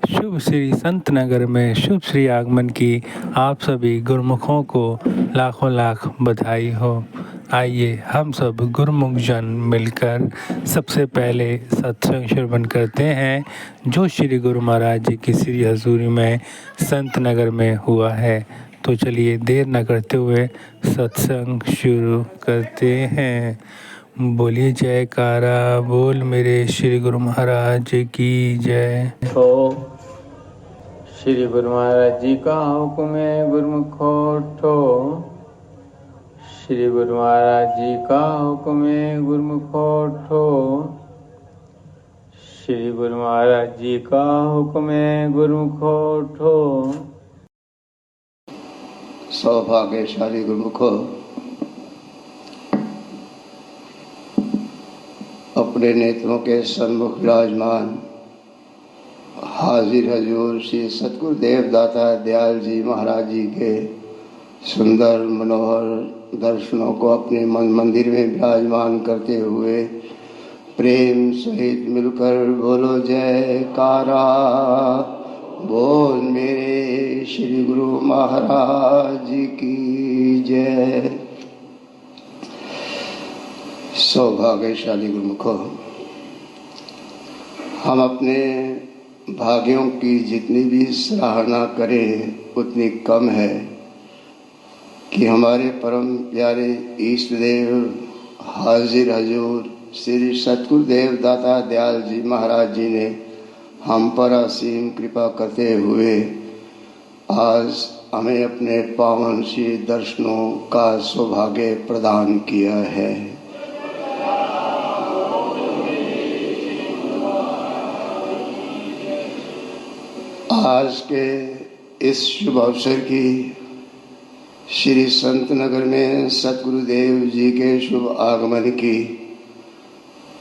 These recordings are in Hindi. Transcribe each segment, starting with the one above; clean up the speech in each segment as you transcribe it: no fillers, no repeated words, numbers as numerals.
शुभ श्री संत नगर में शुभ श्री आगमन की आप सभी गुरुमुखों को लाखों लाख बधाई हो। आइए हम सब गुरुमुख जन मिलकर सबसे पहले सत्संग श्रवण करते हैं जो श्री गुरु महाराज जी की श्री हजूरी में संत नगर में हुआ है। तो चलिए देर न करते हुए सत्संग शुरू करते हैं। बोलिए जयकारा बोल मेरे श्री गुरु महाराज की जय। श्री गुरु महाराज जी का हुक्म है गुरुमुखो उठो। श्री गुरु महाराज जी का हुक्म है गुरुमुखो उठो। श्री गुरु महाराज जी का हुक्म है गुरुमुखो उठो। सौभाग्यशाली गुरुमुखो, अपने नेत्रों के सन्मुख विराजमान हाजिर हजूर श्री सतगुरुदेव दाता दयाल जी महाराज जी के सुंदर मनोहर दर्शनों को अपने मन मंदिर में विराजमान करते हुए प्रेम सहित मिलकर बोलो जयकारा बोल मेरे श्री गुरु महाराज जी की जय। सौभाग्यशाली गुरुमुखो, हम अपने भाग्यों की जितनी भी सराहना करें उतनी कम है कि हमारे परम प्यारे ईष्ट देव हाजिर हजूर श्री सतगुरुदेव दाता दयाल जी महाराज जी ने हम पर असीम कृपा करते हुए आज हमें अपने पावन श्री दर्शनों का सौभाग्य प्रदान किया है। आज के इस शुभ अवसर की श्री संत नगर में सतगुरुदेव जी के शुभ आगमन की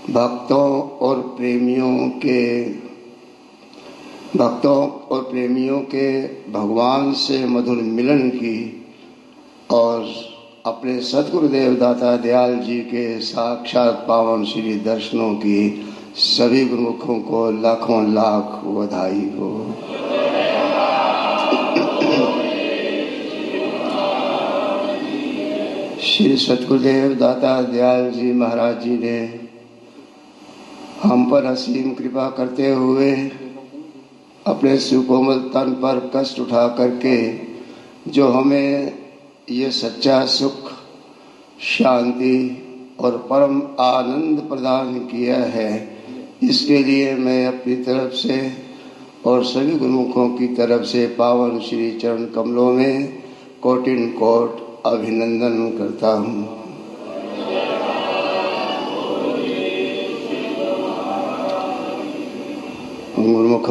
भक्तों और प्रेमियों के भगवान से मधुर मिलन की और अपने सतगुरुदेव दाता दयाल जी के साक्षात पावन श्री दर्शनों की सभी गुरुमुखों को लाखों लाख बधाई हो। श्री सतगुरुदेव दाता दयाल जी महाराज जी ने हम पर असीम कृपा करते हुए अपने सुकोमल तन पर कष्ट उठा करके जो हमें ये सच्चा सुख, शांति और परम आनंद प्रदान किया है, इसके लिए मैं अपनी तरफ से और सभी गुरुमुखों की तरफ से पावन श्री चरण कमलों में कोटिन कोट अभिनंदन करता हूँ। गुरुमुख,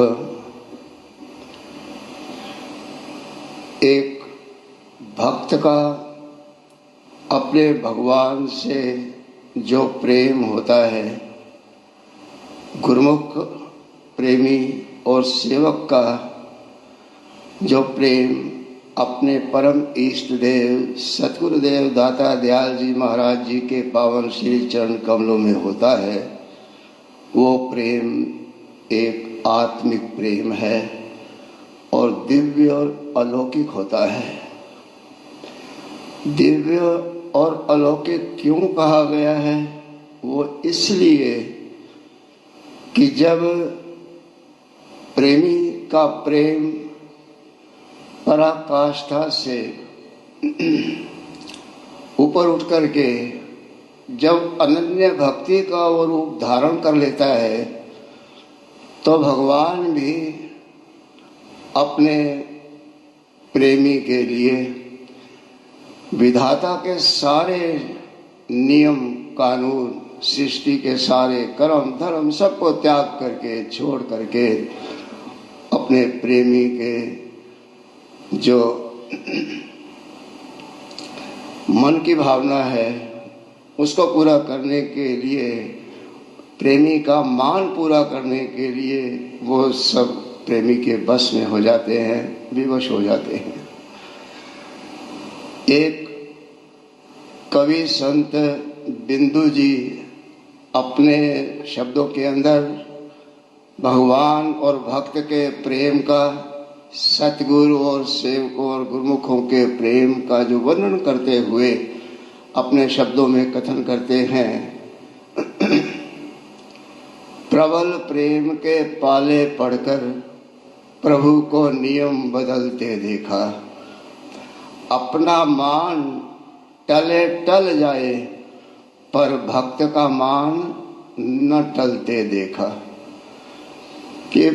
एक भक्त का अपने भगवान से जो प्रेम होता है, गुरुमुख प्रेमी और सेवक का जो प्रेम अपने परम इष्ट देव सतगुरुदेव दाता दयाल जी महाराज जी के पावन श्री चरण कमलों में होता है, वो प्रेम एक आत्मिक प्रेम है और दिव्य और अलौकिक होता है। दिव्य और अलौकिक क्यों कहा गया है? वो इसलिए कि जब प्रेमी का प्रेम पराकाष्ठा से ऊपर उठ करके जब अनन्य भक्ति का वो रूप धारण कर लेता है, तो भगवान भी अपने प्रेमी के लिए विधाता के सारे नियम कानून, सृष्टि के सारे कर्म धर्म सबको त्याग करके छोड़ करके अपने प्रेमी के जो मन की भावना है उसको पूरा करने के लिए, प्रेमी का मान पूरा करने के लिए वो सब प्रेमी के बस में हो जाते हैं, विवश हो जाते हैं। एक कवि संत बिंदु जी अपने शब्दों के अंदर भगवान और भक्त के प्रेम का, सतगुरु और सेवकों और गुरुमुखों के प्रेम का जो वर्णन करते हुए अपने शब्दों में कथन करते हैं। प्रबल प्रेम के पाले पढ़कर प्रभु को नियम बदलते देखा, अपना मान टले टल जाए पर भक्त का मान न टलते देखा। कि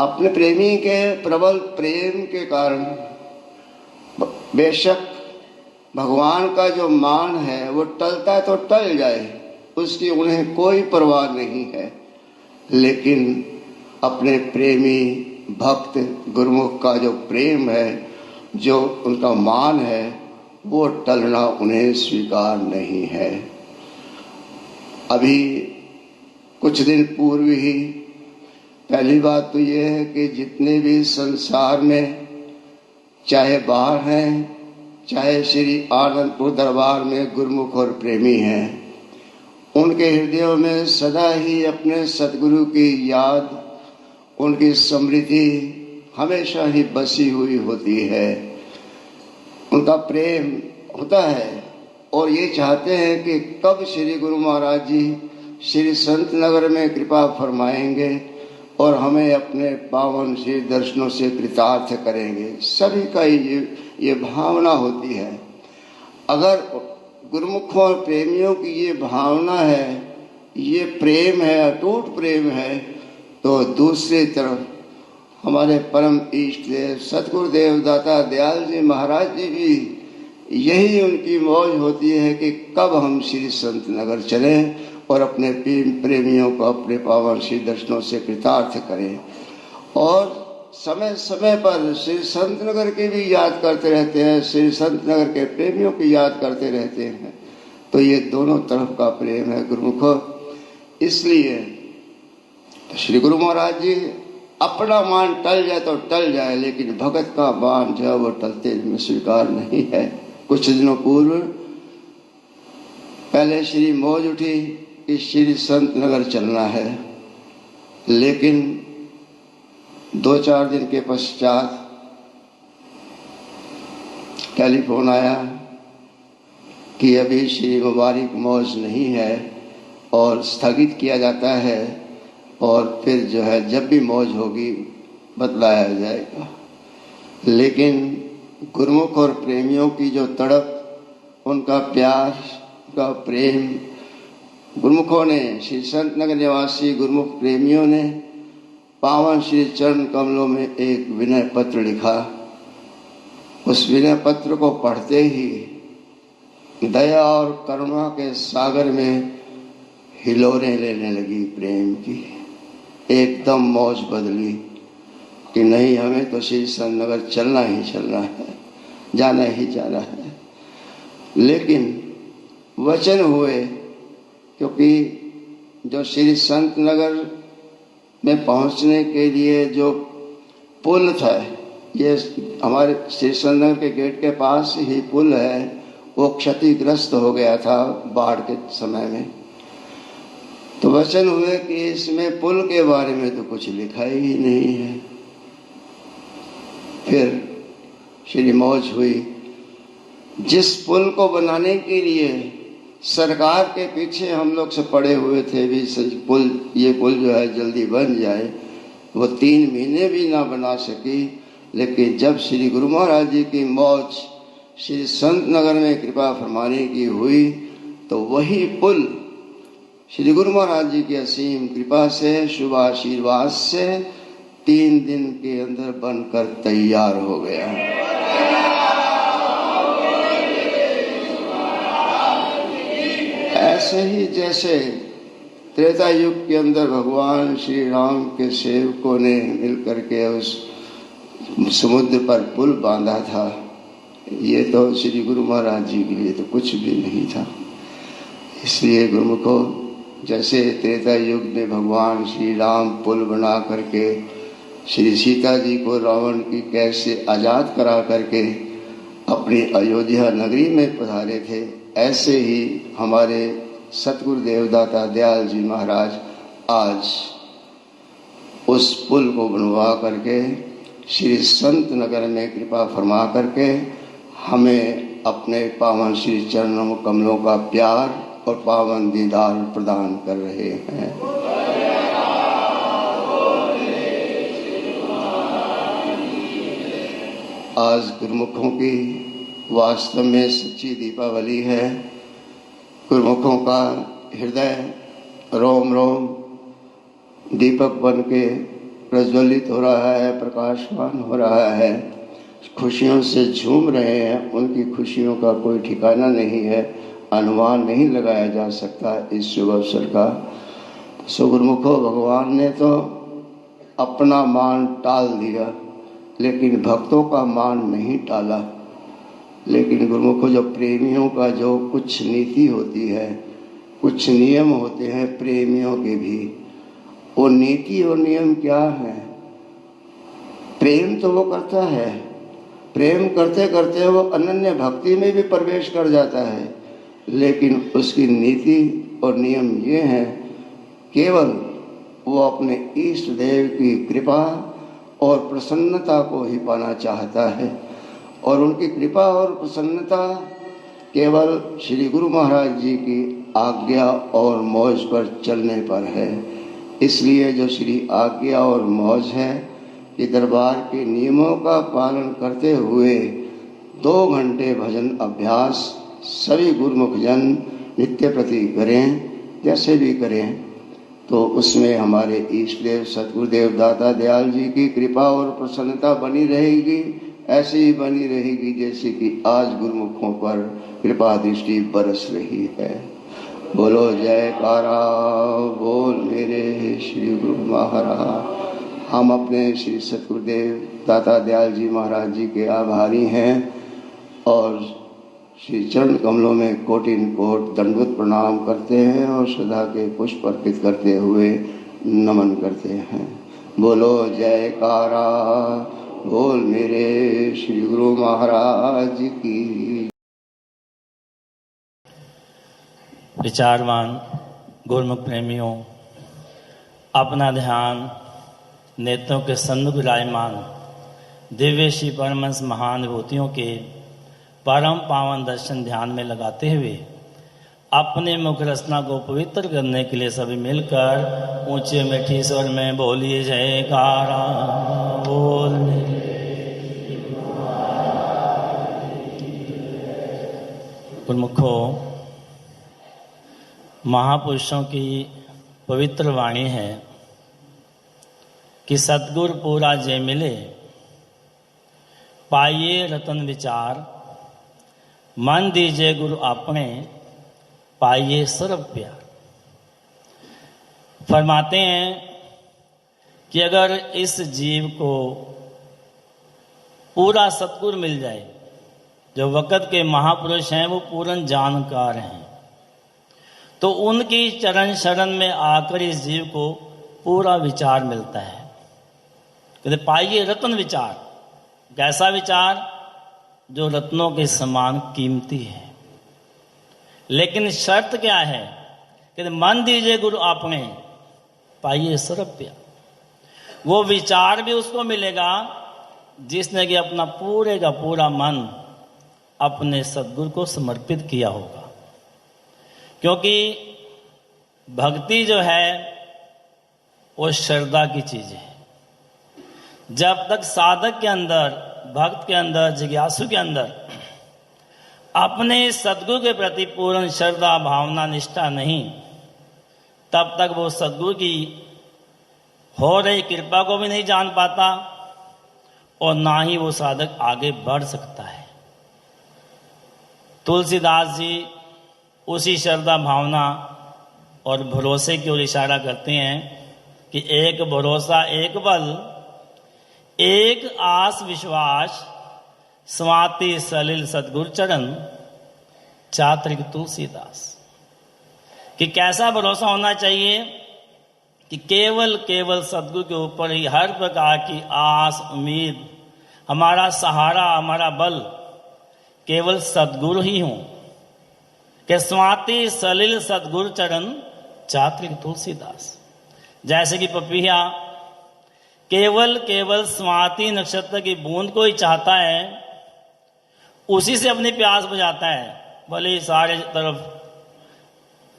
अपने प्रेमी के प्रबल प्रेम के कारण बेशक भगवान का जो मान है वो टलता है तो टल जाए, उसकी उन्हें कोई परवाह नहीं है, लेकिन अपने प्रेमी भक्त गुरुमुख का जो प्रेम है, जो उनका मान है, वो टलना उन्हें स्वीकार नहीं है। अभी कुछ दिन पूर्व ही पहली बात तो ये है कि जितने भी संसार में चाहे बाहर हैं, चाहे श्री आनंदपुर दरबार में गुरुमुख और प्रेमी हैं, उनके हृदयों में सदा ही अपने सतगुरु की याद, उनकी स्मृति हमेशा ही बसी हुई होती है। उनका प्रेम होता है और ये चाहते हैं कि कब श्री गुरु महाराज जी श्री संत नगर में कृपा फरमाएंगे और हमें अपने पावन श्री दर्शनों से कृतार्थ करेंगे। सभी का ये भावना होती है। अगर गुरुमुखों और प्रेमियों की ये भावना है, ये प्रेम है, अटूट प्रेम है, तो दूसरी तरफ हमारे परम इष्ट देव सतगुरुदेव दाता दयाल जी महाराज जी भी यही उनकी मौज होती है कि कब हम श्री संत नगर चलें और अपने प्रेमियों को अपने पावन श्री दर्शनों से कृतार्थ करें। और समय समय पर श्री संत नगर की भी याद करते रहते हैं, श्री संत नगर के प्रेमियों की याद करते रहते हैं। तो ये दोनों तरफ का प्रेम है गुरुमुखो। इसलिए श्री गुरु महाराज जी अपना मान टल जाए तो टल जाए, लेकिन भगत का मान जो है वो टलते में स्वीकार नहीं है। कुछ दिनों पूर्व पहले श्री मौज उठी कि श्री संत नगर चलना है, लेकिन 2-4 दिन के पश्चात टेलीफोन आया कि अभी श्री मुबारक मौज नहीं है और स्थगित किया जाता है, और फिर जो है जब भी मौज होगी बतलाया जाएगा। लेकिन गुरुमुख और प्रेमियों की जो तड़प, उनका प्यार, उनका प्रेम, गुरुमुखों ने, श्री संत नगर निवासी गुरुमुख प्रेमियों ने पावन श्री चरण कमलों में एक विनय पत्र लिखा। उस विनय पत्र को पढ़ते ही दया और करुणा के सागर में हिलोरें लेने लगी प्रेम की। एकदम मौज बदली कि नहीं, हमें तो श्री संत नगर चलना ही चलना है, जाना ही जाना है। लेकिन वचन हुए, क्योंकि जो श्री संत नगर में पहुंचने के लिए जो पुल था, ये हमारे श्री संत नगर के गेट के पास ही पुल है, वो क्षतिग्रस्त हो गया था बाढ़ के समय में। तो वचन हुए कि इसमें पुल के बारे में तो कुछ लिखा ही नहीं है। फिर श्री मौज हुई। जिस पुल को बनाने के लिए सरकार के पीछे हम लोग से पड़े हुए थे भी, ये पुल जो है जल्दी बन जाए, वो 3 महीने भी ना बना सकी। लेकिन जब श्री गुरु महाराज जी की मौज श्री संत नगर में कृपा फरमाने की हुई, तो वही पुल श्री गुरु महाराज जी की असीम कृपा से, शुभ आशीर्वाद से 3 दिन के अंदर बनकर तैयार हो गया। ऐसे ही जैसे त्रेता युग के अंदर भगवान श्री राम के सेवकों ने मिलकर के उस समुद्र पर पुल बांधा था, ये तो श्री गुरु महाराज जी के लिए तो कुछ भी नहीं था। इसलिए गुरुमुखो, जैसे त्रेता युग में भगवान श्री राम पुल बना करके श्री सीता जी को रावण की कैद से आज़ाद करा करके अपनी अयोध्या नगरी में पधारे थे, ऐसे ही हमारे सतगुरु देवदाता दयाल जी महाराज आज उस पुल को बनवा करके श्री संत नगर में कृपा फरमा करके हमें अपने पावन श्री चरणों कमलों का प्यार और पावन दीदार प्रदान कर रहे हैं। आज गुरुमुखों की वास्तव में सच्ची दीपावली है। गुरुमुखों का हृदय रोम रोम दीपक बन के प्रज्वलित हो रहा है, प्रकाशमान हो रहा है, खुशियों से झूम रहे हैं। उनकी खुशियों का कोई ठिकाना नहीं है, अनुमान नहीं लगाया जा सकता इस शुभ अवसर का। सो गुरुमुखो, भगवान ने तो अपना मान टाल दिया, लेकिन भक्तों का मान नहीं टाला। लेकिन गुरुमुखो, जो प्रेमियों का जो कुछ नीति होती है, कुछ नियम होते हैं प्रेमियों के भी, वो नीति और नियम क्या है? प्रेम तो वो करता है, प्रेम करते करते वो अनन्य भक्ति में भी प्रवेश कर जाता है, लेकिन उसकी नीति और नियम ये हैं, केवल वो अपने इष्ट देव की कृपा और प्रसन्नता को ही पाना चाहता है। और उनकी कृपा और प्रसन्नता केवल श्री गुरु महाराज जी की आज्ञा और मौज पर चलने पर है। इसलिए जो श्री आज्ञा और मौज है कि दरबार के नियमों का पालन करते हुए 2 घंटे भजन अभ्यास सभी गुरुमुख जन नित्य प्रति करें, जैसे भी करें, तो उसमें हमारे इष्ट देव सतगुरुदेव दाता दयाल जी की कृपा और प्रसन्नता बनी रहेगी। ऐसे ही बनी रहेगी जैसे कि आज गुरुमुखों पर कृपा दृष्टि बरस रही है। बोलो जयकारा बोल मेरे श्री गुरु महाराज। हम अपने श्री सतगुरुदेव दाता दयाल जी महाराज जी के आभारी हैं और श्री चरण कमलों में कोटिन कोट दंडवत प्रणाम करते हैं और श्रद्धा के पुष्प अर्पित करते हुए नमन करते हैं। बोलो जयकारा बोल मेरे श्री गुरु महाराज की। विचारवान गुरुमुख प्रेमियों, अपना ध्यान नेत्रों के सन्मुख विराजमान दिव्य श्री परमहंस महानुभूतियों के परम पावन दर्शन ध्यान में लगाते हुए अपने मुख रचना को पवित्र करने के लिए सभी मिलकर ऊंचे मीठी स्वर में बोलिए जयकारा बोल। गुरुमुखों, महापुरुषों की पवित्र वाणी है कि सतगुर पूरा जे मिले, पाइए रतन विचार, मन दीजिए गुरु अपने, पाइए सर्व प्यार। फरमाते हैं कि अगर इस जीव को पूरा सतगुर मिल जाए, जो वक़्त के महापुरुष हैं वो पूर्ण जानकार हैं, तो उनकी चरण शरण में आकर इस जीव को पूरा विचार मिलता है। कहते पाइए रत्न विचार। कैसा विचार? जो रत्नों के समान कीमती है। लेकिन शर्त क्या है? कहते मन दीजिए गुरु आपने, पाइए सर्व प्यार। वो विचार भी उसको मिलेगा जिसने कि अपना पूरे का पूरा मन अपने सद्गुरु को समर्पित किया होगा। क्योंकि भक्ति जो है वो श्रद्धा की चीज है। जब तक साधक के अंदर, भक्त के अंदर, जिज्ञासु के अंदर अपने सद्गुरु के प्रति पूर्ण श्रद्धा भावना निष्ठा नहीं, तब तक वो सद्गुरु की हो रही कृपा को भी नहीं जान पाता और ना ही वो साधक आगे बढ़ सकता है। तुलसीदास जी उसी श्रद्धा भावना और भरोसे की ओर इशारा करते हैं कि एक भरोसा एक बल, एक आस विश्वास, स्वाति सलिल सतगुर चरण, चात्रिक तुलसीदास। कि कैसा भरोसा होना चाहिए कि केवल केवल सतगुरु के ऊपर ही हर प्रकार की आस उम्मीद, हमारा सहारा, हमारा बल केवल सतगुरु ही हो। कि स्वाति सलिल सतगुरु चरण, चात्रिक तुलसीदास। जैसे कि पपीहा केवल स्वाति नक्षत्र की बूंद को ही चाहता है, उसी से अपनी प्यास बुझाता है। भले ही सारे तरफ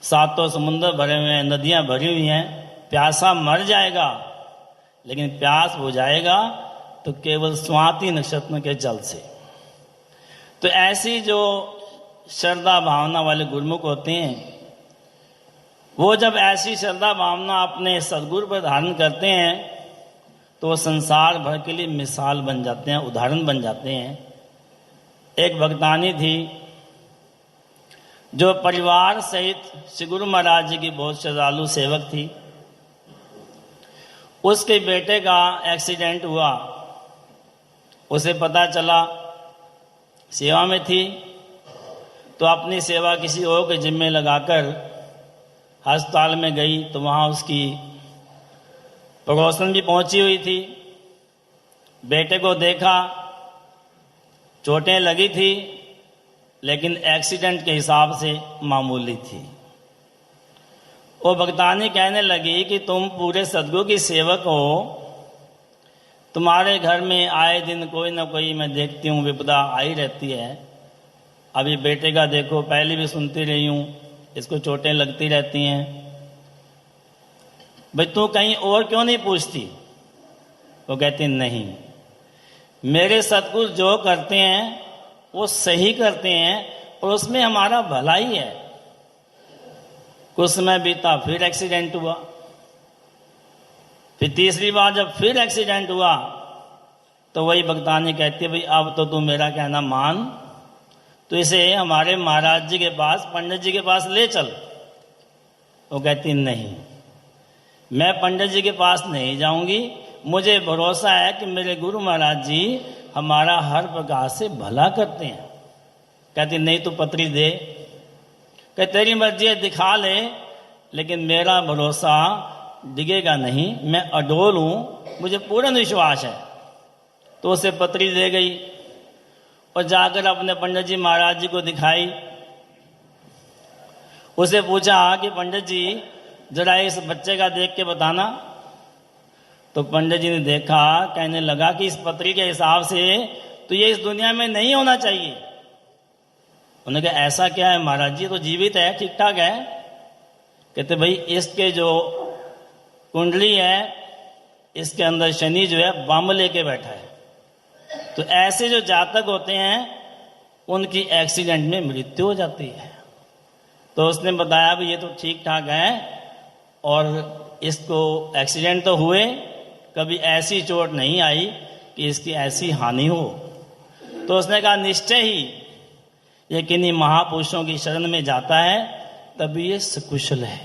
सातों समुद्र भरे हुए हैं, नदियां भरी हुई हैं, प्यासा मर जाएगा, लेकिन प्यास बुझाएगा तो केवल स्वाति नक्षत्र के जल से। तो ऐसी जो श्रद्धा भावना वाले गुरुमुख होते हैं, वो जब ऐसी श्रद्धा भावना अपने सदगुरु पर धारण करते हैं तो वो संसार भर के लिए मिसाल बन जाते हैं, उदाहरण बन जाते हैं। एक भक्तानी थी जो परिवार सहित श्री गुरु महाराज जी की बहुत श्रद्धालु सेवक थी। उसके बेटे का एक्सीडेंट हुआ, उसे पता चला, सेवा में थी तो अपनी सेवा किसी और के जिम्मे लगाकर अस्पताल में गई तो वहाँ उसकी पड़ोसन भी पहुंची हुई थी। बेटे को देखा, चोटें लगी थी लेकिन एक्सीडेंट के हिसाब से मामूली थी। वो भक्तानी कहने लगी कि तुम पूरे सदगुरु की सेवक हो, तुम्हारे घर में आए दिन कोई ना कोई मैं देखती हूँ विपदा आई रहती है। अभी बेटे का देखो, पहले भी सुनती रही हूँ, इसको चोटें लगती रहती हैं। भाई तू कहीं और क्यों नहीं पूछती? वो कहती नहीं, मेरे सतगुरु जो करते हैं वो सही करते हैं और उसमें हमारा भला ही है। कुछ समय बीता, फिर एक्सीडेंट हुआ। फिर तीसरी बार जब फिर एक्सीडेंट हुआ तो वही भक्तानी कहती है, भाई अब तो तू मेरा कहना मान, तो इसे हमारे महाराज जी के पास, पंडित जी के पास ले चल। वो कहती नहीं, मैं पंडित जी के पास नहीं जाऊंगी, मुझे भरोसा है कि मेरे गुरु महाराज जी हमारा हर प्रकार से भला करते हैं। कहती नहीं, तू पत्री दे। कह तेरी मर्जी है, दिखा ले, लेकिन मेरा भरोसा डिगेगा नहीं, मैं अडोल हूं, मुझे पूर्ण विश्वास है। तो उसे पत्री दे गई और जाकर अपने पंडित जी महाराज जी को दिखाई। उसे पूछा कि पंडित जी जरा इस बच्चे का देख के बताना। तो पंडित जी ने देखा, कहने लगा कि इस पत्री के हिसाब से तो ये इस दुनिया में नहीं होना चाहिए। उन्होंने कहा ऐसा क्या है महाराज जी, तो जीवित है, ठीक ठाक है। कहते भाई इसके जो कुंडली है, इसके अंदर शनि जो है बम लेके बैठा है। तो ऐसे जो जातक होते हैं उनकी एक्सीडेंट में मृत्यु हो जाती है। तो उसने बताया भी ये तो ठीक ठाक है और इसको एक्सीडेंट तो हुए, कभी ऐसी चोट नहीं आई कि इसकी ऐसी हानि हो। तो उसने कहा निश्चय ही ये किन्हीं महापुरुषों की शरण में जाता है तभी ये सकुशल है।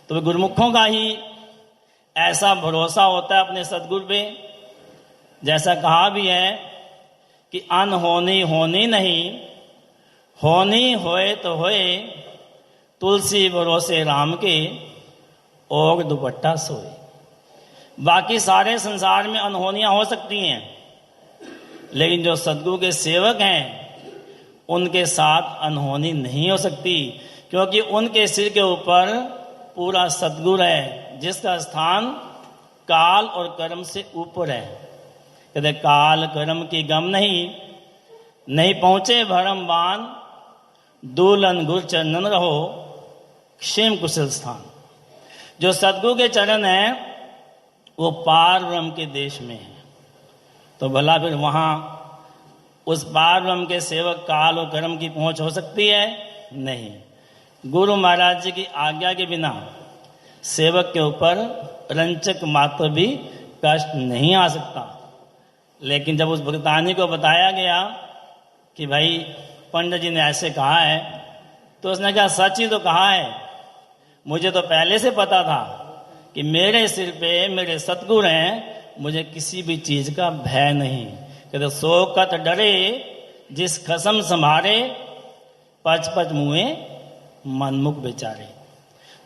तो गुरुमुखों का ही ऐसा भरोसा होता है अपने सदगुरु पे। जैसा कहा भी है कि अनहोनी होनी नहीं, होनी होए तो होए, तुलसी भरोसे राम के और दुपट्टा सोए। बाकी सारे संसार में अनहोनियां हो सकती हैं, लेकिन जो सदगुरु के सेवक हैं उनके साथ अनहोनी नहीं हो सकती, क्योंकि उनके सिर के ऊपर पूरा सदगुरु है जिसका स्थान काल और कर्म से ऊपर है। कहते काल कर्म की गम नहीं पहुंचे भरम बान, दूलन गुर चरणन रहो क्षेम कुशल स्थान। जो सदगुरु के चरण है वो पार ब्रह्म के देश में है, तो भला फिर वहां उस पार ब्रह्म के सेवक काल और कर्म की पहुंच हो सकती है? नहीं। गुरु महाराज जी की आज्ञा के बिना सेवक के ऊपर रंचक मात्र भी कष्ट नहीं आ सकता। लेकिन जब उस भक्तानी को बताया गया कि भाई पंडित जी ने ऐसे कहा है, तो उसने कहा सच ही तो कहा है, मुझे तो पहले से पता था कि मेरे सिर पे मेरे सतगुरु हैं, मुझे किसी भी चीज का भय नहीं। कहते सो कत डरे जिस खसम संभारे, पच पच मुए मनमुख बेचारे।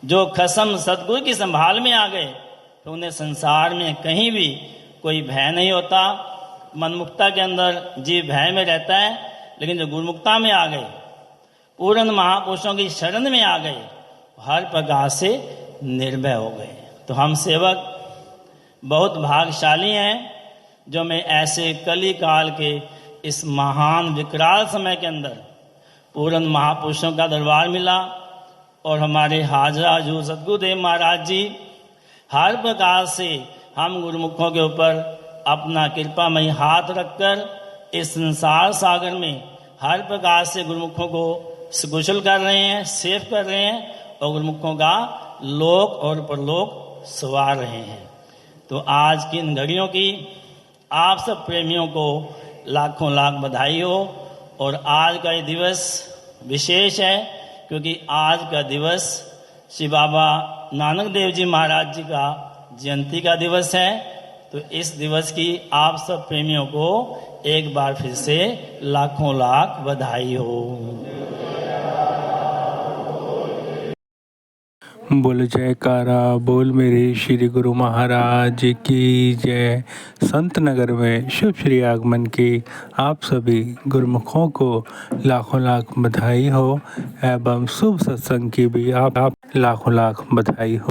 जो खसम सतगुरु की संभाल में आ गए तो उन्हें संसार में कहीं भी कोई भय नहीं होता। मनमुक्ता के अंदर जीव भय में रहता है, लेकिन जो गुरुमुक्ता में आ गए, पूर्ण महापुरुषों की शरण में आ गए, हर प्रकार से निर्भय हो गए। तो हम सेवक बहुत भाग्यशाली हैं जो मैं ऐसे कली काल के इस महान विकराल समय के अंदर पूर्ण महापुरुषों का दरबार मिला और हमारे हाजरा हजूर सतगुरुदेव महाराज जी हर प्रकार से हम गुरुमुखों के ऊपर अपना कृपामयी हाथ रखकर इस संसार सागर में हर प्रकार से गुरुमुखों को सुकुशल कर रहे हैं, सेफ कर रहे हैं और गुरुमुखों का लोक और परलोक संवार रहे हैं। तो आज की इन घड़ियों की आप सब प्रेमियों को लाखों लाख बधाई हो। और आज का ये दिवस विशेष है क्योंकि आज का दिवस श्री बाबा नानक देव जी महाराज जी का जयंती का दिवस है। तो इस दिवस की आप सब प्रेमियों को एक बार फिर से लाखों लाख बधाई हो। बोल जयकारा बोल मेरे श्री गुरु महाराज की जय। संत नगर में शुभ श्री आगमन की आप सभी गुरुमुखों को लाखों लाख बधाई हो एवं शुभ सत्संग की भी आप लाखों लाख बधाई हो।